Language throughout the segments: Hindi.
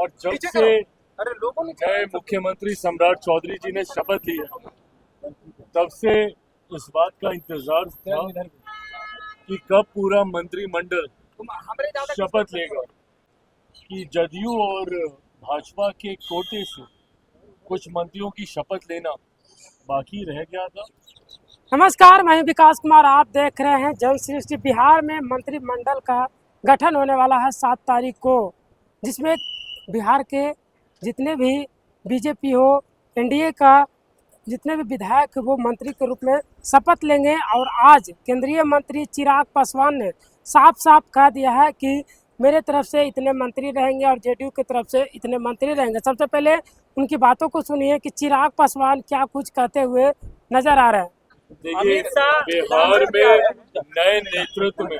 और जब से नए मुख्यमंत्री सम्राट चौधरी जी ने शपथ ली है, तब से इस बात का इंतजार था कि कब पूरा मंत्रिमंडल शपथ लेगा। कि जदयू और भाजपा के कोटे से कुछ मंत्रियों की शपथ लेना बाकी रह गया था। नमस्कार, मैं विकास कुमार, आप देख रहे हैं जन सृष्टि। बिहार में मंत्रिमंडल का गठन होने वाला है 7 तारीख को, जिसमें बिहार के जितने भी बीजेपी हो, एनडीए का जितने भी विधायक वो मंत्री के रूप में शपथ लेंगे। और आज केंद्रीय मंत्री चिराग पासवान ने साफ साफ कह दिया है कि मेरे तरफ से इतने मंत्री रहेंगे और जेडीयू की तरफ से इतने मंत्री रहेंगे। सबसे पहले उनकी बातों को सुनिए कि चिराग पासवान क्या कुछ कहते हुए नजर आ रहे हैं। देखिए, बिहार में नए नेतृत्व में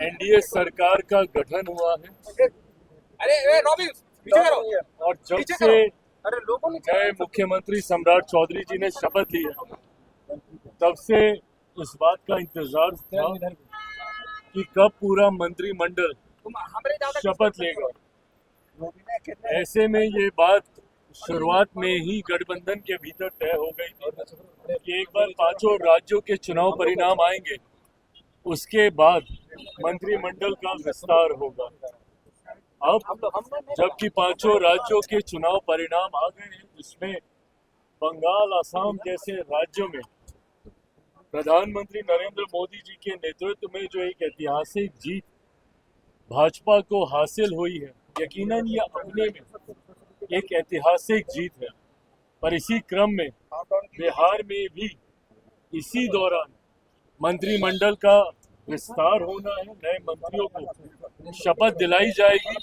एनडीए सरकार का गठन हुआ है और जब से नए मुख्यमंत्री सम्राट चौधरी जी ने शपथ ली है, तब से इस बात का इंतजार था कि कब पूरा मंत्रिमंडल शपथ लेगा। ऐसे में ये बात शुरुआत में ही गठबंधन के भीतर तय हो गई थी कि एक बार 5 राज्यों के चुनाव परिणाम आएंगे, उसके बाद मंत्रिमंडल का विस्तार होगा। अब जबकि 5 राज्यों के चुनाव परिणाम आ गए हैं, जिसमें बंगाल, असम जैसे राज्यों में प्रधानमंत्री नरेंद्र मोदी जी के नेतृत्व में जो एक ऐतिहासिक जीत भाजपा को हासिल हुई है, यकीनन ये अपने में एक ऐतिहासिक जीत है। पर इसी क्रम में बिहार में भी इसी दौरान मंत्रिमंडल का विस्तार होना है, नए मंत्रियों को शपथ दिलाई जाएगी।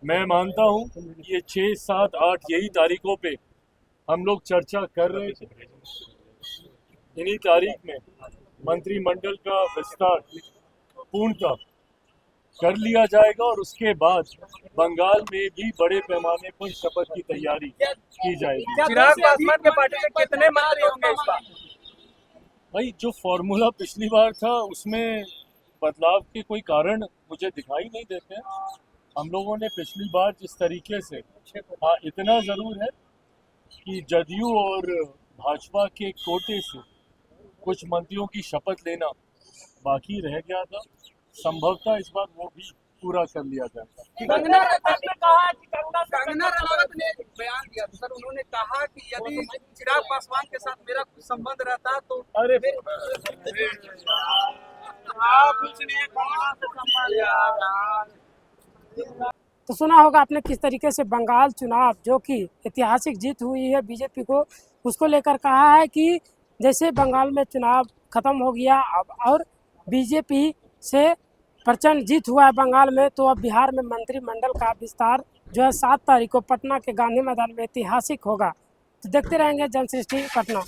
मैं मानता हूं कि ये 6, 7, 8 यही तारीखों पे हम लोग चर्चा कर रहे थे। इन्हीं तारीख में मंत्रिमंडल का विस्तार पूर्णतः कर लिया जाएगा और उसके बाद बंगाल में भी बड़े पैमाने पर शपथ की तैयारी की जाएगी। चिराग पासवान के पार्टी में कितने मंत्री होंगे इस बार? भाई, जो फॉर्मूला पिछली बार था उसमें बदलाव के कोई कारण मुझे दिखाई नहीं देते हैं। हम लोगों ने पिछली बार जिस तरीके से, हाँ, इतना जरूर है कि जदयू और भाजपा के कोटे से कुछ मंत्रियों की शपथ लेना बाकी रह गया था। संभवतः इस बार वो भी पूरा कर लिया जाएगा। कंगना रनावत ने बयान दिया था सर, उन्होंने कहा कि यदि चिराग पासवान के साथ मेरा कुछ संबंध रहता तो अरे तो सुना होगा आपने किस तरीके से बंगाल चुनाव, जो कि ऐतिहासिक जीत हुई है बीजेपी को, उसको लेकर कहा है कि जैसे बंगाल में चुनाव खत्म हो गया अब और बीजेपी से प्रचंड जीत हुआ है बंगाल में, तो अब बिहार में मंत्रिमंडल का विस्तार जो है 7 तारीख को पटना के गांधी मैदान में ऐतिहासिक होगा। तो देखते रहेंगे जन सृष्टि पटना।